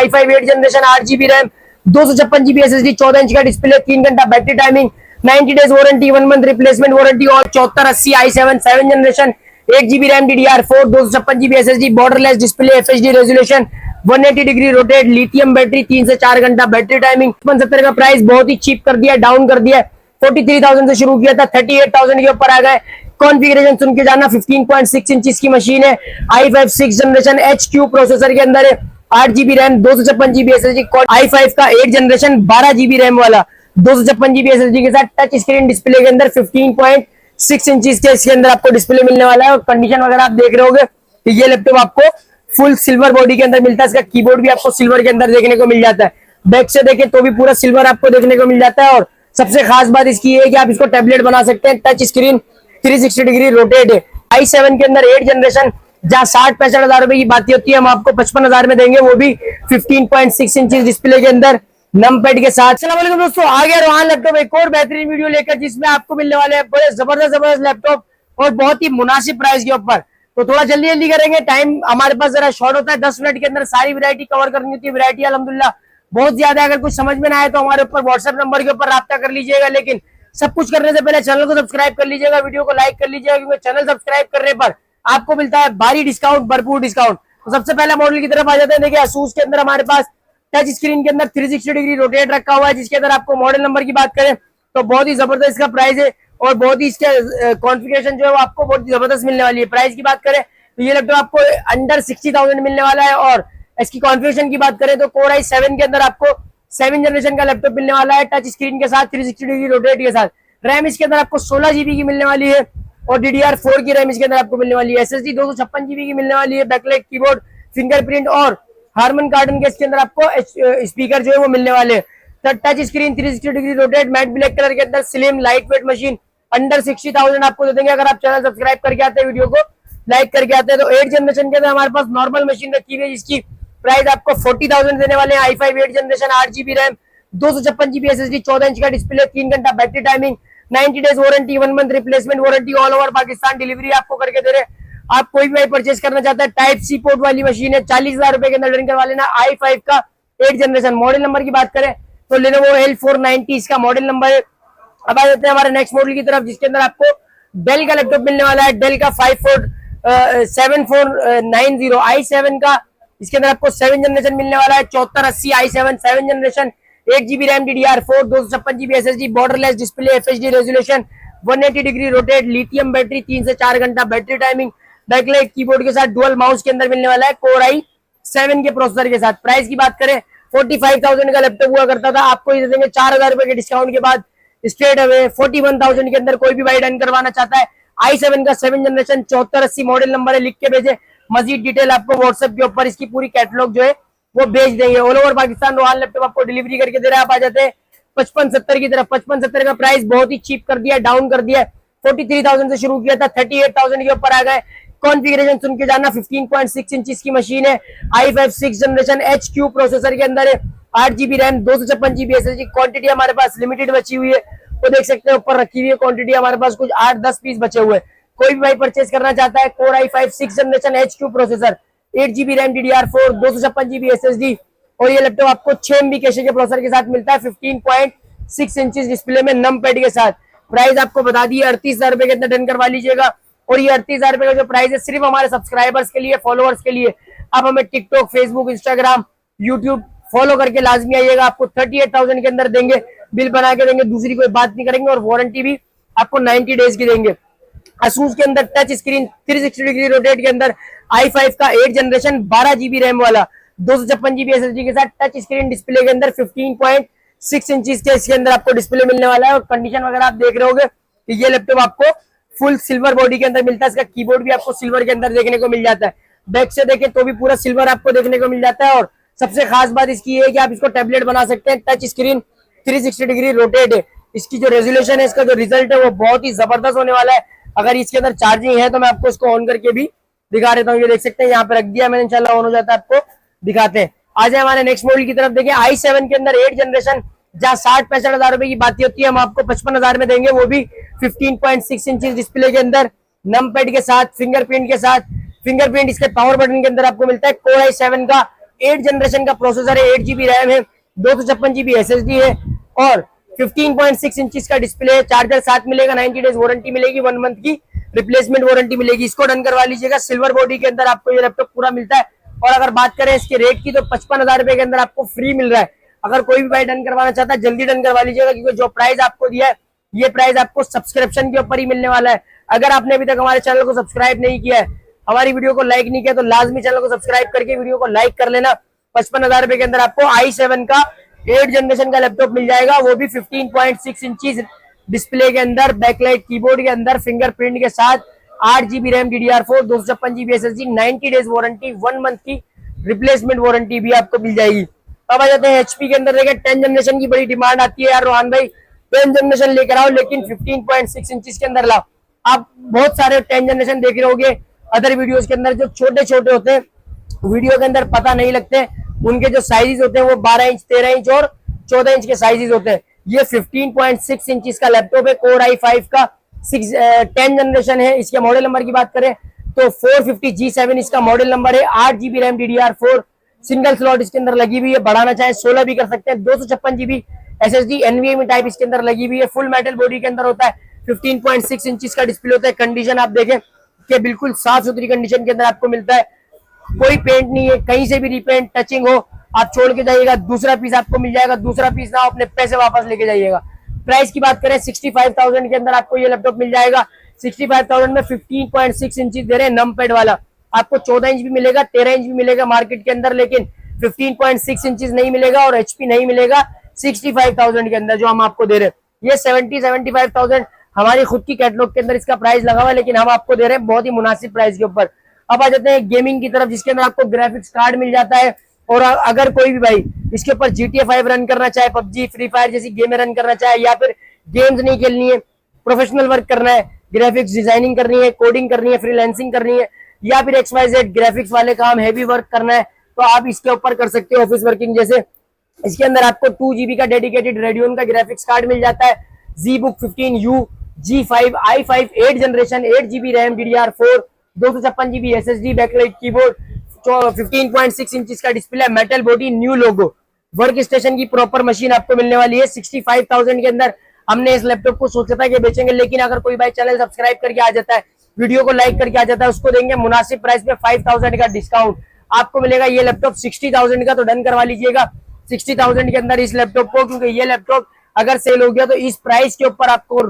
i5 8 generation 8 GB RAM 256 GB SSD 14 inch का display 3 घंटा battery timing 90 days warranty 1 month replacement warranty और 7480 i7 7 generation 8 GB RAM DDR4 256 GB SSD borderless display FHD resolution 180 degree rotate lithium battery 3 से 4 घंटा battery timing 75 का price बहुत ही cheap कर दिया, down कर दिया। 43,000 से शुरू किया था 38,000 के ऊपर आ गए। कॉन्फ़िगरेशन सुन के जाना 15.6 इंच की मशीन है। i5 6 जनरेशन HQ प्रोसेसर के अंदर है। 8 GB RAM 256 GB SSD i5 का 8 जनरेशन 12 GB रैम वाला 256 GB SSD के साथ टच स्क्रीन डिस्प्ले के अंदर 15.6 इंच के इसके अंदर आपको डिस्प्ले मिलने वाला है। और कंडीशन वगैरह आप देख रहे होगे कि ये लैपटॉप आपको फुल सिल्वर बॉडी के अंदर मिलता है। इसका कीबोर्ड भी आपको सिल्वर के अंदर देखने को मिल जाता है। बैक से देखें तो भी पूरा सिल्वर आपको देखने को मिल जाता है। और सबसे खास बात इसकी है कि आप इसको टैबलेट बना सकते हैं। टच स्क्रीन 360 डिग्री रोटेट है। i7 के अंदर 8 जनरेशन जहां 60-65 हजार रुपए की बात होती है, हम आपको 55,000 में देंगे, वो भी 15.6 इंच डिस्प्ले के अंदर नम पैड के साथ। अस्सलाम वालेकुम दोस्तों, आ गया रोहान लैपटॉप एक और बेहतरीन वीडियो लेकर, जिसमें आपको मिलने वाले हैं बड़े जबरदस्त लैपटॉप और बहुत ही मुनासिब प्राइस के ऊपर। तो थोड़ा जल्दी जल्दी करेंगे, टाइम हमारे पास जरा शॉर्ट होता है। 10 मिनट के अंदर सारी वैरायटी कवर करनी होती है। वैरायटी अल्हम्दुलिल्लाह बहुत ज्यादा है। अगर कुछ समझ में ना आए तो हमारे ऊपर व्हाट्सएप नंबर के ऊपर राब्ता कर लीजिएगा। लेकिन सब कुछ करने से पहले चैनल को सब्सक्राइब कर लीजिएगा, वीडियो को लाइक कर लीजिएगा, क्योंकि चैनल सब्सक्राइब करने पर आपको मिलता है भारी डिस्काउंट, भरपूर डिस्काउंट। तो सबसे पहले मॉडल की तरफ आ जाते हैं। देखिए Asus के अंदर हमारे पास टच स्क्रीन के अंदर 360 डिग्री रोटेट रखा हुआ है, जिसके अंदर आपको मॉडल नंबर की बात करें तो बहुत ही जबरदस्त इसका प्राइस है और बहुत ही इसके कॉन्फ़िगरेशन जो है वो आपको बहुत ही जबरदस्त मिलने वाली है। प्राइस की बात करें तो ये लैपटॉप आपको अंडर 60,000 मिलने वाला है। और इसकी कॉन्फ़िगरेशन की बात करें तो Core i7 के अंदर आपको 7 जनरेशन का लैपटॉप मिलने वाला है, टच स्क्रीन के साथ 360 डिग्री रोटेट के साथ। रैम इसके अंदर आपको 16 GB की मिलने वाली है और DDR4 की रैम इसके अंदर आपको मिलने वाली है। SSD 256 GB की मिलने वाली है। बैकलाइट कीबोर्ड, फिंगरप्रिंट और हार्मन कार्टन के इसके अंदर आपको स्पीकर जो है वो मिलने वाले हैं। Touch screen 360 degree rotate matte black colour के अंदर slim light weight machine under 60,000 आपको दे देंगे। अगर आप चैनल सब्सक्राइब करके आते हैं, वीडियो को लाइक करके आते हैं, तो 8 जनरेशन के अंदर हमारे पास नॉर्मल मशीन रखी हुई है, जिसकी प्राइस आपको 40,000 देने वाले हैं। i5 8 generation 8 GB RAM 256 GB SSD 14 inch का डिस्प्ले 3 घंटा battery timing 90 days warranty 1 month replacement warranty all over Pakistan delivery आपको करके दे रहे हैं। आप कोई भी परचेज करना चाहता है, टाइप सी पोर्ट वाली मशीन है, 40,000 रुपए के अंदर डन करवा लेना। i5 का 8 जनरेशन मॉडल नंबर की बात करें तो Lenovo L490 इसका मॉडल नंबर है। अब आ जाते हैं हमारे नेक्स्ट मॉडल की तरफ, जिसके अंदर आपको डेल का लैपटॉप मिलने वाला है। डेल का 7490 i7 का इसके अंदर आपको 7 जनरेशन मिलने वाला है। 7480 i7 7 generation 8 GB RAM DDR4 256 GB SSD borderless display FHD resolution 180 degree rotate lithium battery 3 से 4 घंटा बैटरी टाइमिंग बैकलाइट कीबोर्ड के साथ डुअल माउस के अंदर मिलने वाला है। Core i7 के प्रोसेसर के साथ। प्राइस की बात करें 45,000 का लैपटॉप हुआ करता था, आपको ये दे देंगे 4,000 रुपए के डिस्काउंट के बाद स्ट्रेट अवे 41,000 के अंदर। कोई भी भाई डन करवाना चाहता है, i7 का 7 जनरेशन 7480 मॉडल नंबर है, लिख के भेजे। मजीद डिटेल आपको व्हाट्सएप के ऊपर इसकी पूरी कैटलॉग जो है वो भेज देंगे। All over Pakistan Rohan laptop आपको डिलीवरी करके दे रहा है। आप आ जाते हैं 5570 की तरफ। 5570 का प्राइस बहुत ही चीप कर दिया, डाउन कर दिया। 43,000 से शुरू किया था 38,000 के ऊपर आ गए। कॉन्फ़िगरेशन सुन के जाना 15.6 इंच की मशीन है। i5 6 जनरेशन HQ प्रोसेसर के अंदर है। 8 GB RAM 256 GB SSD। Quantity हमारे पास लिमिटेड बची हुई है, तो देख सकते हैं ऊपर रखी हुई है क्वांटिटी हमारे पास कुछ 8-10 पीस बचे हुए हैं। कोई भी भाई परचेज करना चाहता है, Core i5 6 generation HQ processor 8 GB RAM DDR4 256 GB SSD और ये लैपटॉप आपको 6 MB कैशे के प्रोसेसर के साथ मिलता है 15.6 इंच डिस्प्ले में नम पैड के साथ। प्राइस आपको बता दी 38,000 रुपए के अंदर डन करवा लीजिएगा। और ये 38,000 रुपए का जो प्राइस है सिर्फ हमारे सब्सक्राइबर्स के लिए, फॉलोअर्स के लिए। आप हमें TikTok, Facebook, Instagram, YouTube follow करके लाजमी आइएगा। आपको 38,000 के अंदर देंगे, बिल बना के देंगे, दूसरी कोई बात नहीं करेंगे। और वारंटी भी आपको 90 डेज की देंगे। Asus के अंदर टच स्क्रीन 360 डिग्री रोटेट के अंदर i5 का 8 जनरेशन 12 GB रैम वाला 256 GB SSD के साथ टच स्क्रीन डिस्प्ले के अंदर 15.6 इंच के इसके अंदर आपको डिस्प्ले मिलने वाला है। और कंडीशन वगैरह आप देख रहे होगे कि ये लैपटॉप आपको फुल सिल्वर बॉडी के अंदर मिलता है। इसका कीबोर्ड भी आपको सिल्वर के अंदर देखने को मिल जाता है। बैक से देखें तो भी पूरा सिल्वर आपको देखने को मिल जाता है। और सबसे खास बात इसकी है कि आप इसको टैबलेट बना सकते हैं। टच स्क्रीन 360 डिग्री रोटेट है। इसकी जो रेजोल्यूशन है, इसका जो रिजल्ट है वो बहुत ही जबरदस्त होने वाला है। अगर इसके अंदर चार्जिंग है तो मैं आपको इसको ऑन करके भी दिखा देता हूँ। ये देख सकते हैं यहाँ पे रख दिया मैंने, इंशाल्लाह ऑन हो जाता है, आपको दिखाते हैं। आ जाए हमारे नेक्स्ट मॉडल की तरफ। देखिए i7 के अंदर 8 जनरेशन जहाँ 60-65 हजार रुपए की बात होती है, हम आपको 55,000 में देंगे, वो भी 15.6 इंच डिस्प्ले के अंदर नम पैड के साथ, फिंगरप्रिंट के साथ। फिंगरप्रिंट इसके पावर बटन के अंदर आपको मिलता है। Core i7 का 8 जनरेशन का प्रोसेसर है, 8 GB रैम है, 256 GB SSD है और 15.6 इंचेस का डिस्प्ले है। चार्जर साथ मिलेगा, 90 डेज वारंटी मिलेगी, 1 मंथ की रिप्लेसमेंट वारंटी मिलेगी। इसको डन करवा लीजिएगा। सिल्वर बॉडी के अंदर आपको ये लैपटॉप पूरा मिलता है। और अगर बात करें इसके रेट की तो 55,000 रुपए के अंदर आपको फ्री मिल रहा है। अगर कोई भी भाई डन करवाना चाहता है जल्दी डन करवा लीजिएगा, क्योंकि जो प्राइस आपको दिया है ये प्राइस आपको सब्सक्रिप्शन के ऊपर ही मिलने वाला है। अगर आपने अभी तक हमारे चैनल को सब्सक्राइब नहीं किया है, हमारी वीडियो को लाइक नहीं किया, तो लाजमी चैनल को सब्सक्राइब करके वीडियो को लाइक कर लेना। 55,000 रुपए के अंदर आपको i7 का 8 जनरेशन का लैपटॉप मिल जाएगा, वो भी 15.6 इंचीज डिस्प्ले के अंदर, बैकलाइट कीबोर्ड के अंदर, फिंगरप्रिंट के साथ, 8 GB RAM DDR4, 256 GB SSD, 90 days warranty, 1 month की रिप्लेसमेंट वारंटी भी आपको मिल जाएगी। अब आ जाते हैं HP के अंदर। देखिए 10 जनरेशन की बड़ी डिमांड आती है यार रोहन भाई, 10 जनरेशन लेकर आओ लेकिन 15.6 इंचेस के अंदर लाओ। आप बहुत सारे 10 जनरेशन देख रहे होंगे अदर वीडियोस के अंदर, जो छोटे छोटे होते हैं, वीडियो के अंदर पता नहीं लगते, उनके जो साइजेस होते हैं वो 12 इंच, 13 इंच और 14 इंच के साइजेस होते हैं। ये 15.6 इंचेस का लैपटॉप है, Core i5 का 10 जनरेशन है। इसके मॉडल नंबर की बात करें तो 450G7 इसका मॉडल नंबर है। 8 GB RAM DDR4, single slot इसके अंदर लगी हुई है, बढ़ाना चाहे 16 भी कर सकते हैं। 256 GB SSD NVMe टाइप इसके अंदर लगी हुई है। फुल मेटल बॉडी के अंदर होता है, 15.6 इंचेस का डिस्प्ले होता है। कंडीशन आप देखें कि बिल्कुल साफ सुथरी कंडीशन के अंदर आपको मिलता है, कोई पेंट नहीं है, कहीं से भी रिपेंट टचिंग हो आप छोड़ के जाइएगा, दूसरा पीस आपको मिल जाएगा, दूसरा पीस ना अपने पैसे वापस लेके जाइएगा। प्राइस की बात करें 65,000 के अंदर आपको ये लैपटॉप मिल जाएगा। 65,000 में 15.6 इंच दे रहे हैं नम पैड वाला, आपको 14 इंच भी मिलेगा, 13 इंच भी मिलेगा मार्केट के अंदर, लेकिन 15.6 इंचेस नहीं मिलेगा और HP नहीं मिलेगा 65,000 के अंदर जो हम आपको दे रहे हैं। ये 75,000 हमारी खुद की कैटलॉग के अंदर इसका प्राइस लगा हुआ है, लेकिन हम आपको दे रहे हैं बहुत ही मुनासिब प्राइस के ऊपर। अब आ जाते हैं गेमिंग की तरफ, जिसके अंदर आपको ग्राफिक्स कार्ड मिल जाता है। और अगर कोई भी भाई इसके ऊपर GTA 5 रन करना चाहे, PUBG, फ्री फायर जैसी गेमें रन करना चाहे, या फिर गेम्स नहीं खेलनी है, प्रोफेशनल वर्क करना है, ग्राफिक्स डिजाइनिंग करनी है, कोडिंग करनी है, फ्रीलांसिंग करनी है, या फिर XYZ ग्राफिक्स वाले काम, हैवी वर्क करना है, तो आप इसके ऊपर कर सकते हो ऑफिस वर्किंग जैसे। इसके अंदर आपको 2 GB का डेडिकेटेड रेडियन का ग्राफिक्स कार्ड मिल जाता है। ZBook 15U G5 i5 8 generation, 8 GB RAM DDR4, 256 GB SSD, backlight keyboard, 15.6 inches का display, metal body, new logo, work station की प्रॉपर मशीन आपको मिलने वाली है। 65,000 के अंदर हमने इस लैपटॉप को सोचा था कि बेचेंगे, लेकिन अगर कोई भाई चैनल सब्सक्राइब करके आ जाता है, वीडियो को लाइक करके आ जाता है, उसको देंगे मुनासिब प्राइस में 5,000 का डिस्काउंट आपको मिलेगा। ये लैपटॉप 60,000 का, तो डन करवा लीजिएगा 60,000 के अंदर इस लैपटॉप को, क्योंकि ये लैपटॉप अगर सेल हो गया तो इस प्राइस के ऊपर आपको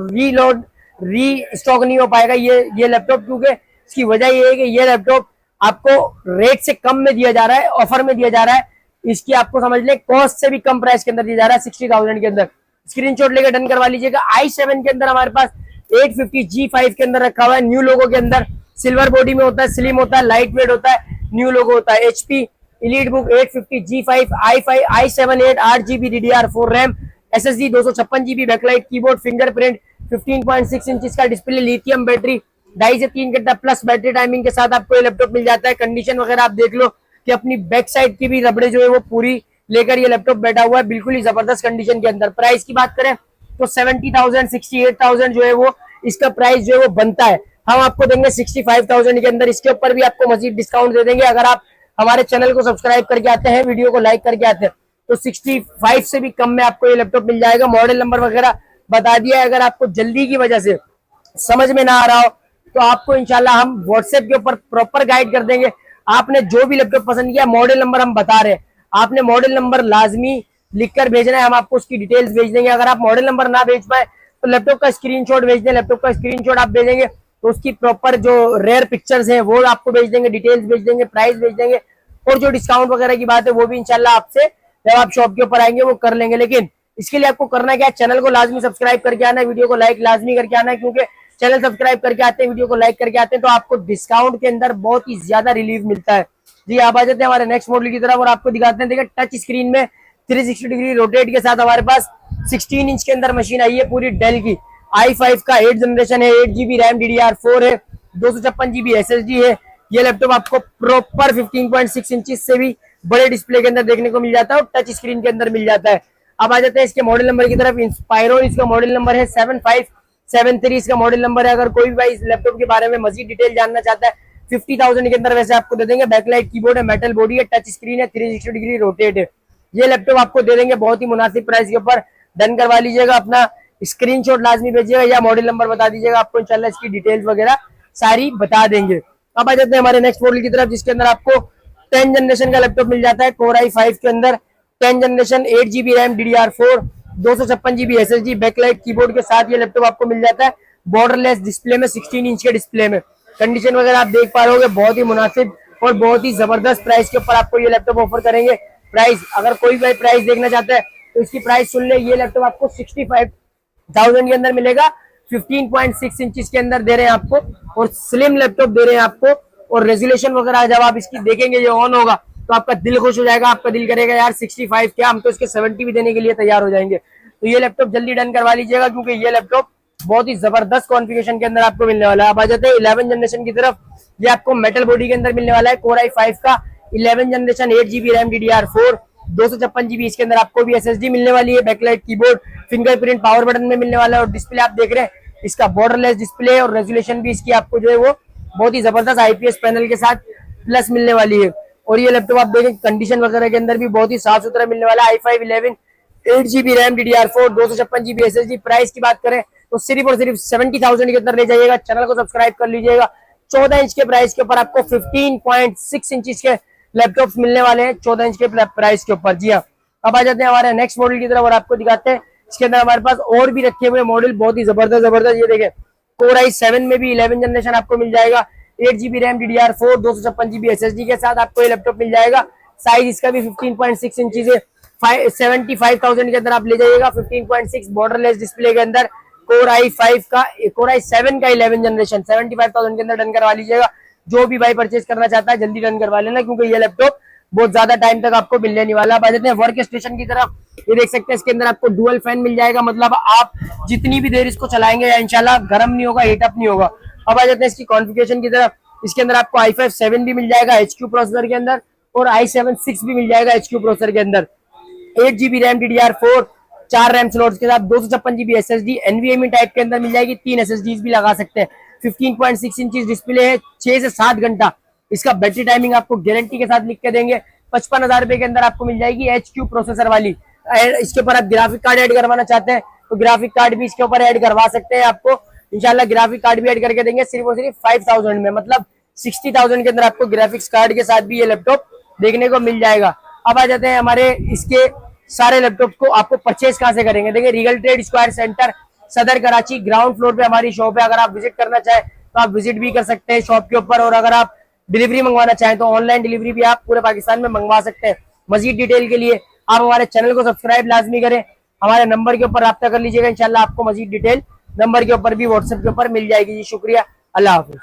री स्टॉक नहीं हो पाएगा ये लैपटॉप, क्योंकि इसकी वजह ये है कि ये लैपटॉप आपको रेट से कम में दिया जा रहा है, ऑफर में दिया जा रहा है। इसकी आपको समझ ले कॉस्ट से भी कम प्राइस के अंदर दिया जा रहा है 60,000 के अंदर। स्क्रीनशॉट लेकर डन करवा लीजिएगा। i7 के अंदर हमारे पास 850G5 के अंदर रखा हुआ है, न्यू लोगो के अंदर, सिल्वर बॉडी में होता है, स्लिम होता है, लाइट वेट होता है, न्यू लोगो होता है। HP EliteBook 850G5 i5 i7 8 GB DDR4 RAM, SSD 256 GB, backlight keyboard, fingerprint, 15.6 inches का डिस्प्ले, लिथियम बैटरी, 2.5 से 3 घंटा प्लस बैटरी टाइमिंग के साथ आपको ये लैपटॉप मिल जाता है। कंडीशन वगैरह आप देख लो कि अपनी बैक साइड की भी रबड़े जो है वो पूरी लेकर ये लैपटॉप बैठा हुआ है, बिल्कुल ही जबरदस्त कंडीशन के अंदर। प्राइस की बात करें तो 70,000 68,000 जो है वो इसका प्राइस जो है वो बनता है, हम आपको देंगे 65,000 के अंदर। इसके ऊपर भी आपको मजीद डिस्काउंट दे देंगे अगर आप हमारे चैनल को सब्सक्राइब करके आते हैं, वीडियो को लाइक करके आते हैं, तो 65 से भी कम में आपको ये लैपटॉप मिल जाएगा। मॉडल नंबर वगैरह बता दिया है। अगर आपको जल्दी की वजह से समझ में ना आ रहा हो तो आपको इंशाल्लाह हम व्हाट्सएप के ऊपर प्रॉपर गाइड कर देंगे। आपने जो भी लैपटॉप पसंद किया, मॉडल नंबर हम बता रहे हैं, आपने मॉडल नंबर लाजमी लिखकर भेजना है, हम आपको उसकी डिटेल्स भेज देंगे। अगर आप मॉडल नंबर ना भेज पाए तो लैपटॉप का स्क्रीनशॉट भेज दें, लैपटॉप का स्क्रीनशॉट आप भेजेंगे तो उसकी प्रॉपर जो रेयर पिक्चर्स हैं वो आपको भेज देंगे, डिटेल्स भेज देंगे, प्राइस भेज देंगे, और जो डिस्काउंट वगैरह की बात है वो भी इंशाल्लाह आपसे जब आप शॉप के ऊपर आएंगे वो कर लेंगे। लेकिन इसके लिए आपको करना क्या है, चैनल को लाजमी सब्सक्राइब करके आना है, वीडियो को लाइक लाजमी करके आना है, क्योंकि चैनल सब्सक्राइब करके आते हैं, वीडियो को लाइक करके आते हैं, तो आपको डिस्काउंट के अंदर बहुत ही ज्यादा रिलीफ मिलता है। जी आप आ जाते हैं हमारे नेक्स्ट मॉडल की तरफ और आपको दिखाते हैं। देखिए टच स्क्रीन में 360 डिग्री रोटेट के साथ हमारे पास 16 इंच के अंदर मशीन आई है पूरी डेल की। i5 का 8 जनरेशन है, 8 GB रैम DDR4 है, 256 GB SSD है। ये लैपटॉप आपको प्रॉपर 15.6 इंच से भी बड़े डिस्प्ले के अंदर देखने को मिल जाता है और टच स्क्रीन के अंदर मिल जाता है। अब आ जाते हैं इसके मॉडल नंबर की तरफ। इंस्पायरो इसका मॉडल नंबर है, 7573 इसका मॉडल नंबर है। अगर कोई भी भाई इस लैपटॉप के बारे में मजीद डिटेल जानना चाहता है 50,000 के अंदर वैसे आपको दे देंगे। बैकलाइट कीबोर्ड है, मेटल बॉडी है, टच स्क्रीन है, 360 डिग्री रोटेट है। ये लैपटॉप आपको दे देंगे बहुत ही मुनासिब प्राइस के ऊपर। डन करवा लीजिएगा, अपना स्क्रीनशॉट लाजमी भेजिएगा या मॉडल नंबर बता दीजिएगा, आपको इंशाल्लाह इसकी डिटेल्स वगैरह सारी बता देंगे। अब आ जाते हैं हमारे नेक्स्ट मॉडल की तरफ, जिसके अंदर आपको 10 जनरेशन का लैपटॉप मिल जाता है। कोर i5 के अंदर 10 generation, 8GB RAM, DDR4, 256GB SSD, backlight keyboard के साथ ये लैपटॉप आपको मिल जाता है। बॉर्डरलेस डिस्प्ले में, 16 इंच के डिस्प्ले में। कंडीशन वगैरह आप देख पा रहे होगे, बहुत ही मुनासिब और बहुत ही जबरदस्त प्राइस के ऊपर आपको ये लैपटॉप ऑफर करेंगे। प्राइस, अगर कोई भी प्राइस देखना चाहता है तो इसकी प्राइस सुन ले। ये लैपटॉप आपको 65,000 के अंदर मिलेगा। 15.6 इंच के अंदर दे रहे हैं आपको और स्लिम लैपटॉप दे रहे हैं आपको। और रेजोल्यूशन वगैरह जब आप इसकी देखेंगे, ये ऑन होगा तो आपका दिल खुश हो जाएगा। आपका दिल करेगा यार 65 क्या, हम तो इसके 70 भी देने के लिए तैयार हो जाएंगे। तो ये लैपटॉप जल्दी डन करवा लीजिएगा, क्योंकि ये लैपटॉप बहुत ही जबरदस्त कॉन्फ़िगरेशन के अंदर आपको मिलने वाला है। अब आ जाते हैं 11 जनरेशन की तरफ। ये आपको मेटल बॉडी के अंदर मिलने वाला है। कोर i5 का 11 generation, 8GB RAM, DDR4, 256GB इसके अंदर आपको भी SSD मिलने वाली है। Backlight keyboard, fingerprint power button में मिलने वाला है। और डिस्प्ले आप देख रहे हैं, इसका बॉर्डरलेस डिस्प्ले और रेजोल्यूशन भी इसकी आपको जो है वो बहुत ही जबरदस्त IPS पैनल के साथ प्लस मिलने वाली है। और ये लैपटॉप आप देखें, कंडीशन वगैरह के अंदर भी बहुत ही साफ सुथरा मिलने वाला है। i5 11, 8GB RAM, DDR4, 256GB SSD। Price की बात करें तो सिर्फ और सिर्फ 70,000 के अंदर ले जाइएगा। चैनल को सब्सक्राइब कर लीजिएगा। 14 इंच के प्राइस के ऊपर आपको 15.6 इंच के लैपटॉप्स मिलने वाले हैं 14 इंच के प्राइस के ऊपर। जी हाँ, अब आ जाते हैं हमारे नेक्स्ट मॉडल की तरफ और आपको दिखाते हैं। इसके अंदर हमारे पास और भी रखे हुए मॉडल बहुत ही जबरदस्त जबरदस्त। ये देखें, कोर i7 में भी 11 जनरेशन आपको मिल जाएगा। 8GB RAM, DDR4, 256GB SSD के साथ आपको ये लैपटॉप मिल जाएगा। साइज इसका भी 15.6 इंच है। 75,000 के अंदर आप ले जाइएगा। 15.6 बॉर्डरलेस डिस्प्ले के अंदर कोर i5 का, कोर i7 का 11 जनरेशन 75,000 के अंदर डन करवा लीजिएगा। जो भी भाई परचेज करना चाहता है जल्दी डन करवा लेना, क्योंकि ये लैपटॉप बहुत ज्यादा टाइम तक आपको मिलने नहीं वाला। आ जाते हैं वर्क स्टेशन की तरफ। ये देख सकते हैं, इसके अंदर आपको डुअल फैन मिल जाएगा, मतलब आप जितनी भी देर इसको चलाएंगे इंशाल्लाह गर्म नहीं होगा, हीटअप नहीं होगा। अब आ जाते हैं इसकी कॉन्फ़िगरेशन की तरफ। इसके अंदर आपको i5 7 भी मिल जाएगा HQ प्रोसेसर के अंदर, और i7 6 भी मिल जाएगा HQ प्रोसेसर के अंदर। 8GB RAM, DDR4, 4 RAM slots के साथ, 256GB SSD NVMe टाइप के अंदर मिल जाएगी। 3 SSDs भी लगा सकते हैं। 15.6 इंच डिस्प्ले है। 6 से 7 घंटा इसका बैटरी टाइमिंग आपको गारंटी के साथ लिख के देंगे। 55,000 रुपए के अंदर आपको मिल जाएगी HQ प्रोसेसर वाली। इसके ऊपर आप ग्राफिक कार्ड ऐड करवाना चाहते हैं तो ग्राफिक कार्ड भी इसके ऊपर ऐड करवा सकते हैं। आपको इंशाल्लाह ग्राफिक कार्ड भी ऐड करके देंगे सिर्फ और सिर्फ 5,000 में, मतलब 60,000 के अंदर आपको ग्राफिक्स कार्ड के साथ भी ये लैपटॉप देखने को मिल जाएगा। अब आ जाते हैं हमारे इसके सारे लैपटॉप को आपको परचेज कहां से करेंगे। देखिए, रीगल ट्रेड स्क्वायर सेंटर, सदर कराची, ग्राउंड फ्लोर पे हमारी शॉप है। अगर आप विजिट करना चाहें तो आप विजिट भी कर सकते हैं शॉप के ऊपर। और अगर आप डिलीवरी मंगवाना चाहें तो ऑनलाइन डिलीवरी भी आप पूरे पाकिस्तान में मंगवा सकते हैं। मजीद डिटेल के लिए आप हमारे चैनल को सब्सक्राइब लाजमी करें। हमारे नंबर के ऊपर राब्ता कर लीजिएगा, इंशाल्लाह आपको मजीद डिटेल नंबर के ऊपर भी व्हाट्सएप के ऊपर मिल जाएगी। जी शुक्रिया, अल्लाह हाफिज।